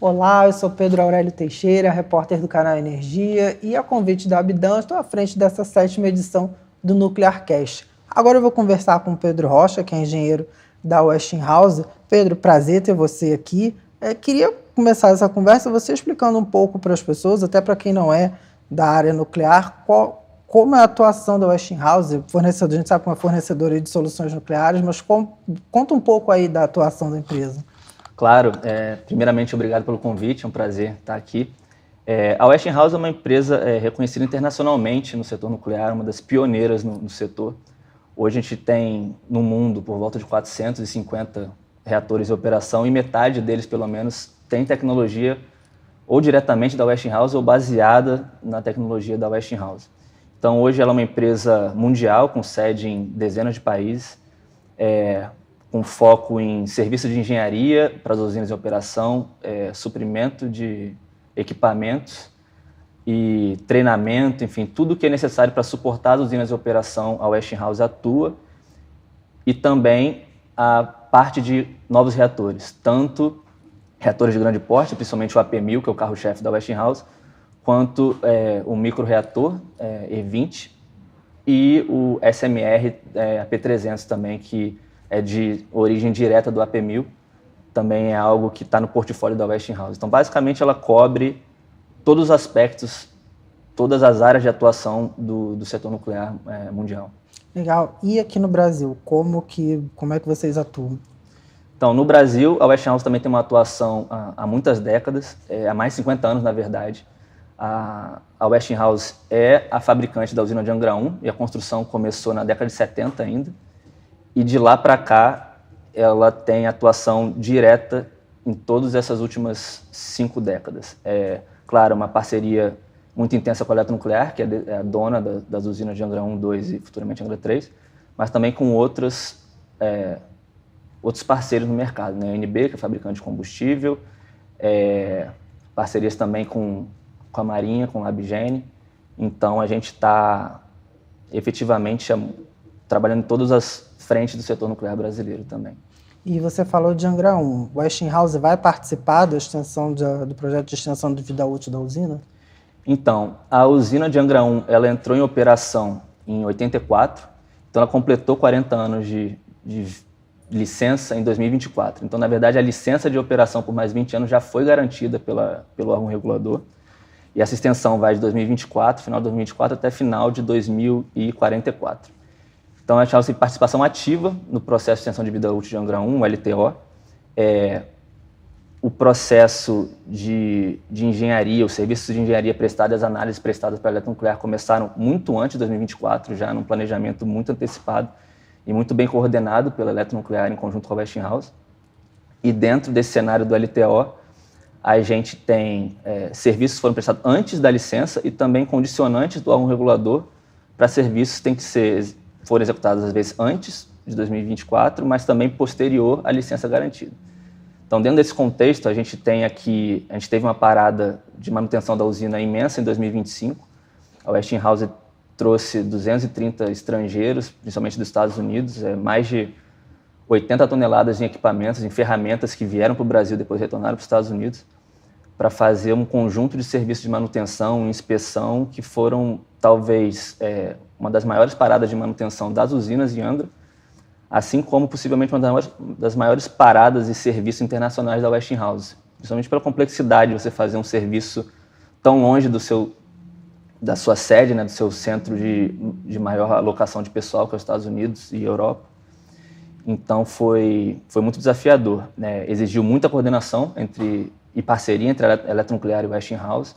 Olá, eu sou Pedro Aurélio Teixeira, repórter do canal Energia, e a convite da Abdan estou à frente dessa 7ª edição do Nuclear Cast. Agora eu vou conversar com o Pedro Rocha, que é engenheiro da Westinghouse. Pedro, prazer ter você aqui. Queria começar essa conversa você explicando um pouco para as pessoas, até para quem não é da área nuclear, como é a atuação da Westinghouse, fornecedor, a gente sabe que é uma fornecedora de soluções nucleares, mas conta um pouco aí da atuação da empresa. Claro, primeiramente obrigado pelo convite, é um prazer estar aqui. A Westinghouse é uma empresa reconhecida internacionalmente no setor nuclear, uma das pioneiras no setor. Hoje a gente tem no mundo por volta de 450 reatores em operação e metade deles, pelo menos, tem tecnologia ou diretamente da Westinghouse ou baseada na tecnologia da Westinghouse. Então hoje ela é uma empresa mundial com sede em dezenas de países, com foco em serviço de engenharia para as usinas em operação, suprimento de equipamentos e treinamento, enfim, tudo que é necessário para suportar as usinas em operação, a Westinghouse atua, e também a parte de novos reatores, tanto reatores de grande porte, principalmente o AP1000, que é o carro-chefe da Westinghouse, quanto o microreator E20 e o SMR AP300 também, que é de origem direta do AP1000, também é algo que está no portfólio da Westinghouse. Então, basicamente, ela cobre todos os aspectos, todas as áreas de atuação do setor nuclear mundial. Legal. E aqui no Brasil, como é que vocês atuam? Então, no Brasil, a Westinghouse também tem uma atuação há muitas décadas, há mais de 50 anos, na verdade. A Westinghouse é a fabricante da usina de Angra 1 e a construção começou na década de 70 ainda. E de lá para cá, ela tem atuação direta em todas essas últimas 5 décadas. Claro, uma parceria muito intensa com a Eletronuclear, que é a dona das usinas de Angra 1, 2 e futuramente Angra 3, mas também com outros parceiros no mercado, né? A ANB, que é fabricante de combustível, parcerias também com a Marinha, com a Labigene. Então, a gente está efetivamente trabalhando em todas as frentes do setor nuclear brasileiro também. E você falou de Angra 1. O Westinghouse vai participar da extensão do projeto de extensão de vida útil da usina? Então, a usina de Angra 1 ela entrou em operação em 84, então ela completou 40 anos de licença em 2024. Então, na verdade, a licença de operação por mais 20 anos já foi garantida pelo órgão regulador. E essa extensão vai de 2024, final de 2024, até final de 2044. Então, a Westinghouse tem participação ativa no processo de extensão de vida útil de Angra 1, o LTO. O processo de engenharia, os serviços de engenharia prestados e as análises prestadas para a Eletronuclear começaram muito antes de 2024, já num planejamento muito antecipado e muito bem coordenado pela Eletronuclear em conjunto com a Westinghouse. E dentro desse cenário do LTO, a gente tem serviços que foram prestados antes da licença e também condicionantes do órgão regulador para serviços que têm que foram executados às vezes antes de 2024, mas também posterior à licença garantida. Então, dentro desse contexto, a gente teve uma parada de manutenção da usina imensa em 2025. A Westinghouse trouxe 230 estrangeiros, principalmente dos Estados Unidos, mais de 80 toneladas em equipamentos, em ferramentas que vieram para o Brasil e depois retornaram para os Estados Unidos, para fazer um conjunto de serviços de manutenção e inspeção que foram, talvez, uma das maiores paradas de manutenção das usinas em Angra, assim como possivelmente uma das maiores paradas e serviços internacionais da Westinghouse, principalmente pela complexidade de você fazer um serviço tão longe da sua sede, né, do seu centro de maior alocação de pessoal, que é os Estados Unidos e Europa. Então foi muito desafiador, né? Exigiu muita coordenação e parceria entre a Eletronuclear e a Westinghouse.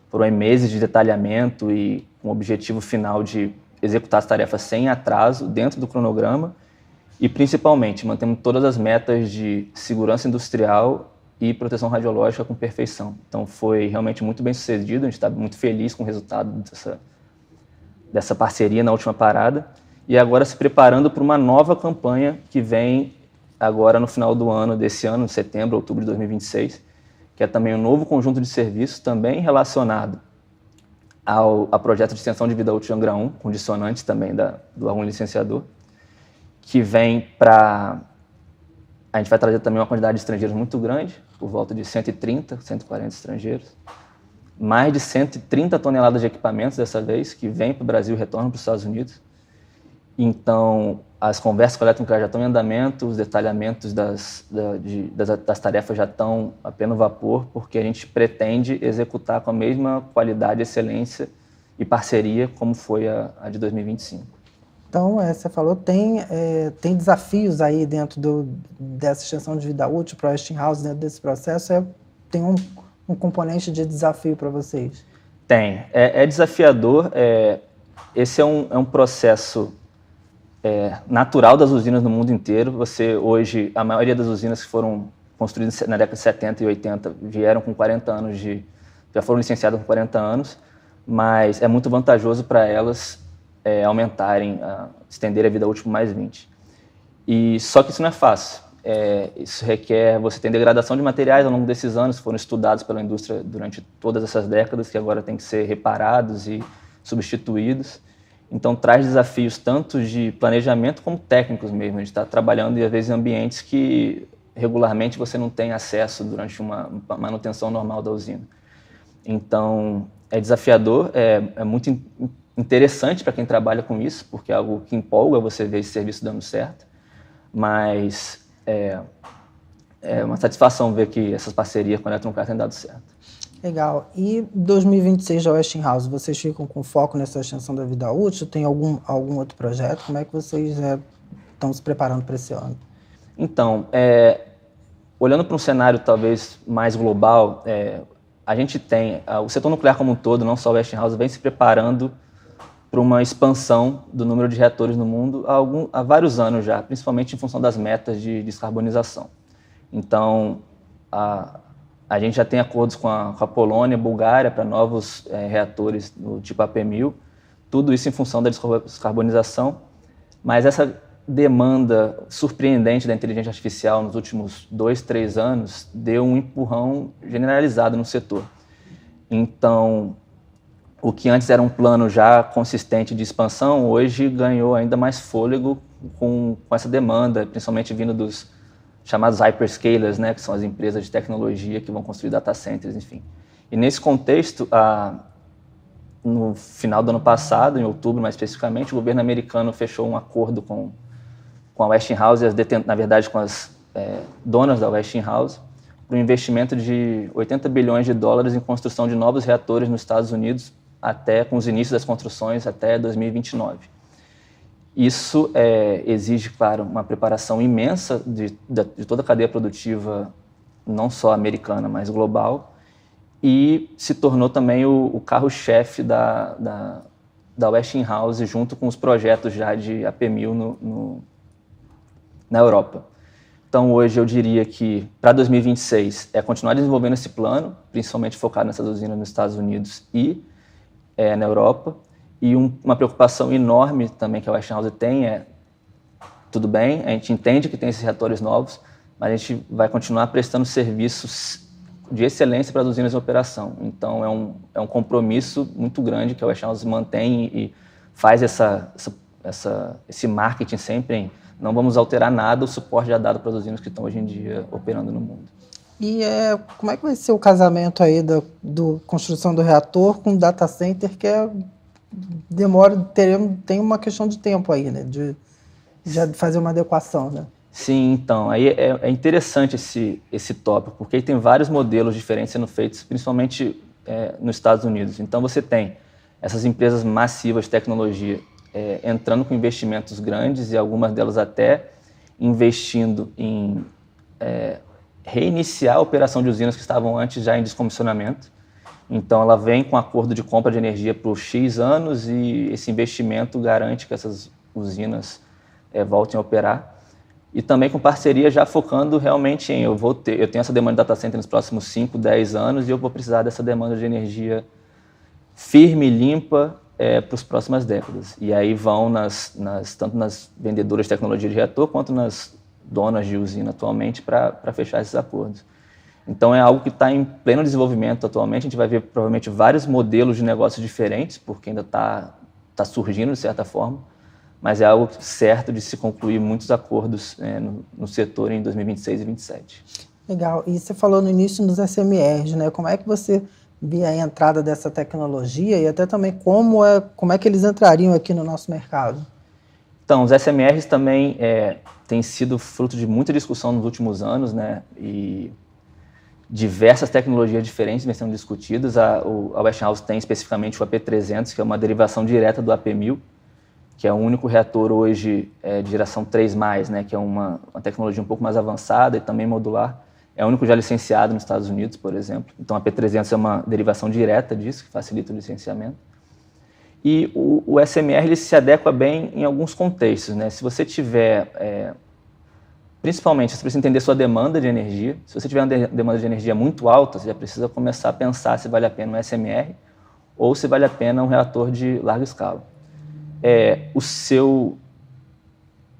Foram meses de detalhamento e com o objetivo final de executar as tarefas sem atraso, dentro do cronograma, e principalmente mantendo todas as metas de segurança industrial e proteção radiológica com perfeição. Então foi realmente muito bem sucedido, a gente está muito feliz com o resultado dessa parceria na última parada, e agora se preparando para uma nova campanha que vem agora no final do ano, desse ano, em setembro, outubro de 2026, que é também um novo conjunto de serviços também relacionado ao projeto de extensão de vida útil de Angra 1, condicionantes também do órgão licenciador, que vem para A gente vai trazer também uma quantidade de estrangeiros muito grande, por volta de 130, 140 estrangeiros. Mais de 130 toneladas de equipamentos dessa vez, que vêm para o Brasil e retornam para os Estados Unidos. Então, as conversas com a Eletronuclear já estão em andamento, os detalhamentos das tarefas já estão a pleno vapor, porque a gente pretende executar com a mesma qualidade, excelência e parceria como foi a de 2025. Então, você falou, tem desafios aí dentro dessa extensão de vida útil para a Westinghouse, dentro desse processo, tem um componente de desafio para vocês? Tem. É desafiador. Esse é um processo natural das usinas no mundo inteiro. Hoje, a maioria das usinas que foram construídas na década de 70 e 80 vieram com 40 anos já foram licenciadas com 40 anos, mas é muito vantajoso para elas aumentarem, estenderem a vida útil por mais 20. Só que isso não é fácil. Isso requer, você tem degradação de materiais ao longo desses anos, que foram estudados pela indústria durante todas essas décadas, que agora têm que ser reparados e substituídos. Então, traz desafios tanto de planejamento como técnicos mesmo. A gente está trabalhando, às vezes, em ambientes que regularmente você não tem acesso durante uma manutenção normal da usina. Então, é desafiador, é muito interessante para quem trabalha com isso, porque é algo que empolga você ver esse serviço dando certo, mas é uma satisfação ver que essas parcerias com a Eletronuclear têm dado certo. Legal. E 2026 da Westinghouse, vocês ficam com foco nessa extensão da vida útil? Tem algum outro projeto? Como é que vocês estão se preparando para esse ano? Então, olhando para um cenário talvez mais global, a gente tem, o setor nuclear como um todo, não só a Westinghouse, vem se preparando para uma expansão do número de reatores no mundo há vários anos já, principalmente em função das metas de descarbonização. Então, a gente já tem acordos com a Polônia, Bulgária, para novos reatores do tipo AP1000, tudo isso em função da descarbonização, mas essa demanda surpreendente da inteligência artificial nos últimos 2, 3 anos deu um empurrão generalizado no setor. Então, o que antes era um plano já consistente de expansão, hoje ganhou ainda mais fôlego com essa demanda, principalmente vindo dos chamados hyperscalers, né, que são as empresas de tecnologia que vão construir data centers, enfim. E nesse contexto, no final do ano passado, em outubro mais especificamente, o governo americano fechou um acordo com a Westinghouse, na verdade com as donas da Westinghouse, para um investimento de 80 bilhões de dólares em construção de novos reatores nos Estados Unidos, com os inícios das construções até 2029. Isso exige, claro, uma preparação imensa de toda a cadeia produtiva, não só americana, mas global, e se tornou também o carro-chefe da Westinghouse, junto com os projetos já de AP1000 na Europa. Então, hoje eu diria que, para 2026, continuar desenvolvendo esse plano, principalmente focado nessas usinas nos Estados Unidos e na Europa. E uma preocupação enorme também que a Westinghouse tem tudo bem, a gente entende que tem esses reatores novos, mas a gente vai continuar prestando serviços de excelência para as usinas em operação. Então, é um compromisso muito grande que a Westinghouse mantém e faz esse marketing sempre em não vamos alterar nada o suporte já dado para as usinas que estão hoje em dia operando no mundo. E como é que vai ser o casamento aí da construção do reator com o data center, que tem uma questão de tempo aí, né? De já fazer uma adequação, né? Sim, então, aí é interessante esse tópico, porque tem vários modelos diferentes sendo feitos, principalmente nos Estados Unidos. Então, você tem essas empresas massivas de tecnologia entrando com investimentos grandes e algumas delas até investindo em reiniciar a operação de usinas que estavam antes já em descomissionamento. Então, ela vem com acordo de compra de energia por X anos e esse investimento garante que essas usinas voltem a operar. E também com parceria já focando realmente em eu tenho essa demanda de data center nos próximos 5, 10 anos e eu vou precisar dessa demanda de energia firme e limpa para as próximas décadas. E aí vão tanto nas vendedoras de tecnologia de reator quanto nas donas de usina atualmente para fechar esses acordos. Então é algo que está em pleno desenvolvimento atualmente. A gente vai ver provavelmente vários modelos de negócios diferentes, porque ainda está surgindo de certa forma, mas é algo certo de se concluir muitos acordos no setor em 2026 e 2027. Legal. E você falou no início dos SMRs, né? Como é que você vê a entrada dessa tecnologia e até também como é que eles entrariam aqui no nosso mercado? Então, os SMRs também têm sido fruto de muita discussão nos últimos anos, né? E diversas tecnologias diferentes vêm sendo discutidas. A Westinghouse tem especificamente o AP300, que é uma derivação direta do AP1000, que é o único reator hoje de geração 3+, né? Que é uma tecnologia um pouco mais avançada e também modular. É o único já licenciado nos Estados Unidos, por exemplo. Então, a AP300 é uma derivação direta disso, que facilita o licenciamento. E o SMR ele se adequa bem em alguns contextos, né? Se você tiver, principalmente, você precisa entender sua demanda de energia. Se você tiver uma demanda de energia muito alta, você já precisa começar a pensar se vale a pena um SMR ou se vale a pena um reator de larga escala.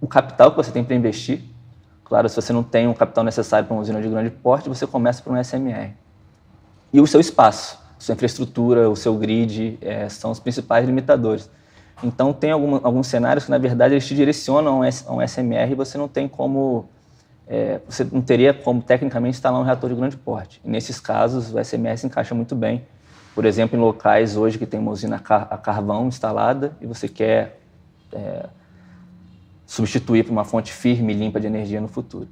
O capital que você tem para investir, claro, se você não tem o capital necessário para uma usina de grande porte, você começa por um SMR. E o seu espaço, sua infraestrutura, o seu grid, são os principais limitadores. Então, tem alguns cenários que, na verdade, eles te direcionam a um SMR e você não tem como... você não teria como, tecnicamente, instalar um reator de grande porte. E, nesses casos, o SMR se encaixa muito bem. Por exemplo, em locais hoje que tem uma usina a carvão instalada e você quer substituir por uma fonte firme e limpa de energia no futuro.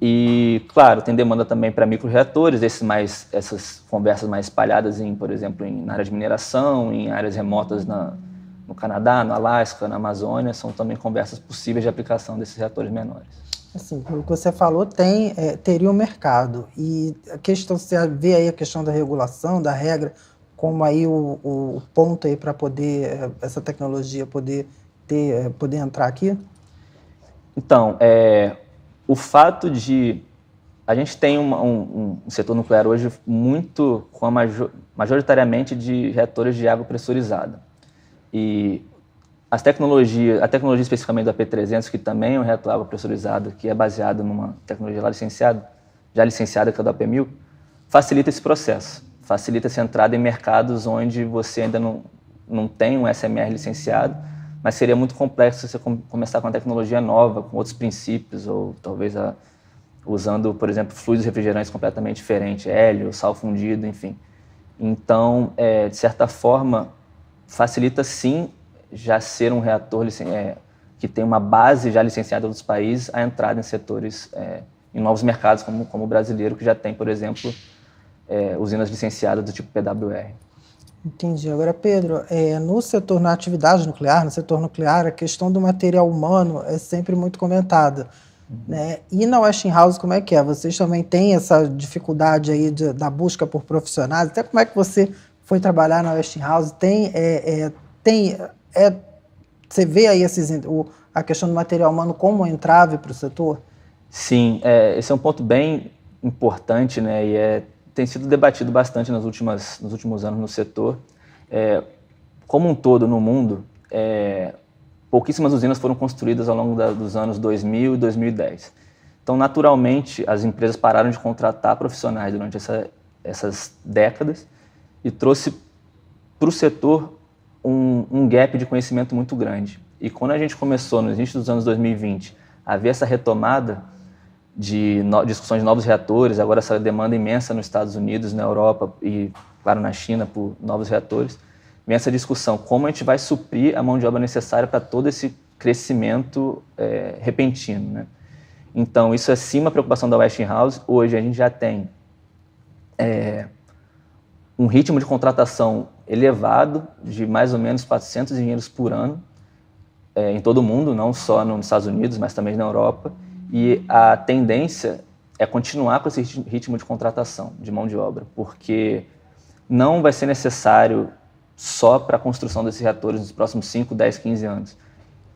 E, claro, tem demanda também para microreatores, essas conversas mais espalhadas, por exemplo, na área de mineração, em áreas remotas no Canadá, no Alasca, na Amazônia, são também conversas possíveis de aplicação desses reatores menores. Assim, pelo que você falou, teria um mercado. E a questão, você vê aí a questão da regulação, da regra, como aí o ponto aí para poder, essa tecnologia poder entrar aqui? Então, o fato de... A gente tem um setor nuclear hoje muito, majoritariamente de reatores de água pressurizada. E a tecnologia especificamente do AP300, que também é um reator de água pressurizada, que é baseado numa tecnologia já licenciada, que é do AP1000, facilita esse processo. Facilita essa entrada em mercados onde você ainda não tem um SMR licenciado, mas seria muito complexo você começar com uma tecnologia nova, com outros princípios, ou talvez usando, por exemplo, fluidos refrigerantes completamente diferentes, hélio, sal fundido, enfim. Então, de certa forma, facilita sim já ser um reator que tem uma base já licenciada dos países a entrada em setores, em novos mercados, como o brasileiro, que já tem, por exemplo, usinas licenciadas do tipo PWR. Entendi. Agora, Pedro, na atividade nuclear, no setor nuclear, a questão do material humano é sempre muito comentada. Né? E na Westinghouse, como é que é? Vocês também têm essa dificuldade aí da busca por profissionais? Até como é que você foi trabalhar na Westinghouse? Você vê aí a questão do material humano como um entrave para o setor? Sim, esse é um ponto bem importante, né? E tem sido debatido bastante nos últimos anos no setor. Como um todo no mundo, pouquíssimas usinas foram construídas ao longo dos anos 2000 e 2010. Então, naturalmente, as empresas pararam de contratar profissionais durante essas décadas e trouxe para o setor um gap de conhecimento muito grande. E quando a gente começou, no início dos anos 2020, a ver essa retomada de discussões de novos reatores, agora essa demanda imensa nos Estados Unidos, na Europa e, claro, na China por novos reatores, vem essa discussão, como a gente vai suprir a mão de obra necessária para todo esse crescimento repentino, né? Então, isso é sim uma preocupação da Westinghouse. Hoje a gente já tem um ritmo de contratação elevado, de mais ou menos 400 engenheiros por ano, em todo o mundo, não só nos Estados Unidos, mas também na Europa. E a tendência é continuar com esse ritmo de contratação de mão de obra, porque não vai ser necessário só para a construção desses reatores nos próximos 5, 10, 15 anos.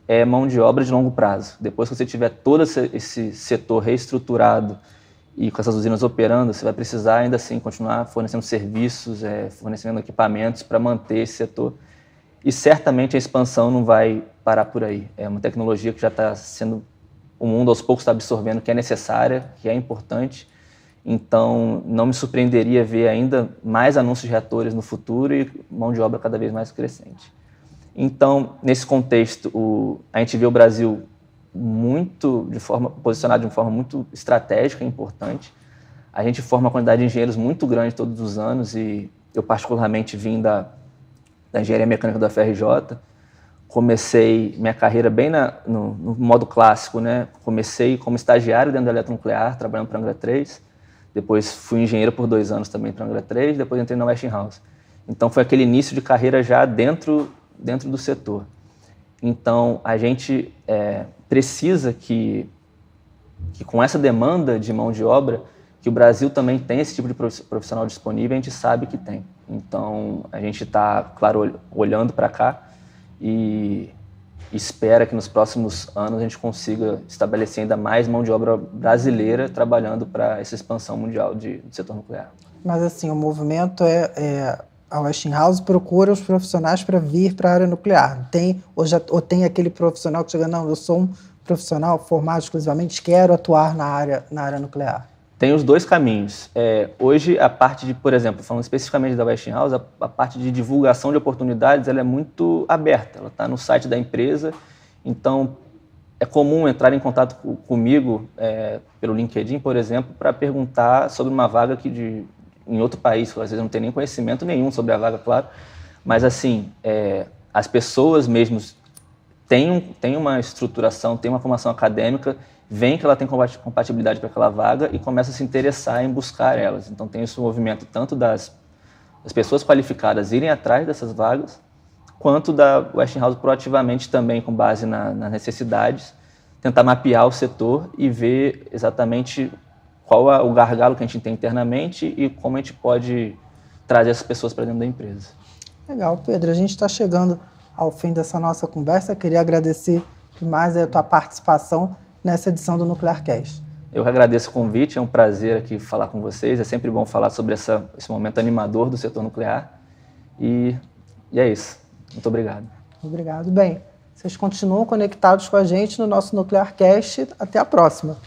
É mão de obra de longo prazo. Depois que você tiver todo esse setor reestruturado e com essas usinas operando, você vai precisar ainda assim continuar fornecendo serviços, fornecendo equipamentos para manter esse setor. E certamente a expansão não vai parar por aí. É uma tecnologia que já está sendo... O mundo aos poucos está absorvendo, que é necessária, que é importante. Então, não me surpreenderia ver ainda mais anúncios de reatores no futuro e mão de obra cada vez mais crescente. Então, nesse contexto, a gente vê o Brasil posicionado de uma forma muito estratégica e importante. A gente forma uma quantidade de engenheiros muito grande todos os anos e eu particularmente vim da engenharia mecânica da FRJ. Comecei minha carreira bem no modo clássico, né? Comecei como estagiário dentro da eletronuclear, trabalhando para a Angra 3. Depois fui engenheiro por 2 anos também para a Angra 3, depois entrei na Westinghouse. Então foi aquele início de carreira já dentro do setor. Então a gente precisa que com essa demanda de mão de obra, que o Brasil também tem esse tipo de profissional disponível, a gente sabe que tem. Então a gente está, claro, olhando para cá e espera que nos próximos anos a gente consiga estabelecer ainda mais mão de obra brasileira trabalhando para essa expansão mundial do setor nuclear. Mas assim, o movimento a Westinghouse procura os profissionais para vir para a área nuclear. Ou tem aquele profissional que chega, não, eu sou um profissional formado exclusivamente, quero atuar na área nuclear. Tem os dois caminhos. Hoje, a parte de, por exemplo, falando especificamente da Westinghouse, a parte de divulgação de oportunidades ela é muito aberta. Ela está no site da empresa, então é comum entrar em contato comigo pelo LinkedIn, por exemplo, para perguntar sobre uma vaga em outro país, que às vezes não tem nem conhecimento nenhum sobre a vaga, claro. Mas, assim, as pessoas mesmo têm uma estruturação, têm uma formação acadêmica, veem que ela tem compatibilidade para aquela vaga e começa a se interessar em buscar elas. Então tem esse movimento tanto das pessoas qualificadas irem atrás dessas vagas, quanto da Westinghouse proativamente também, com base nas necessidades, tentar mapear o setor e ver exatamente qual é o gargalo que a gente tem internamente e como a gente pode trazer essas pessoas para dentro da empresa. Legal, Pedro. A gente está chegando ao fim dessa nossa conversa. Queria agradecer demais a tua participação nessa edição do NuclearCast. Eu agradeço o convite, é um prazer aqui falar com vocês. É sempre bom falar sobre esse momento animador do setor nuclear. E é isso. Muito obrigado. Obrigado. Bem, vocês continuam conectados com a gente no nosso NuclearCast. Até a próxima.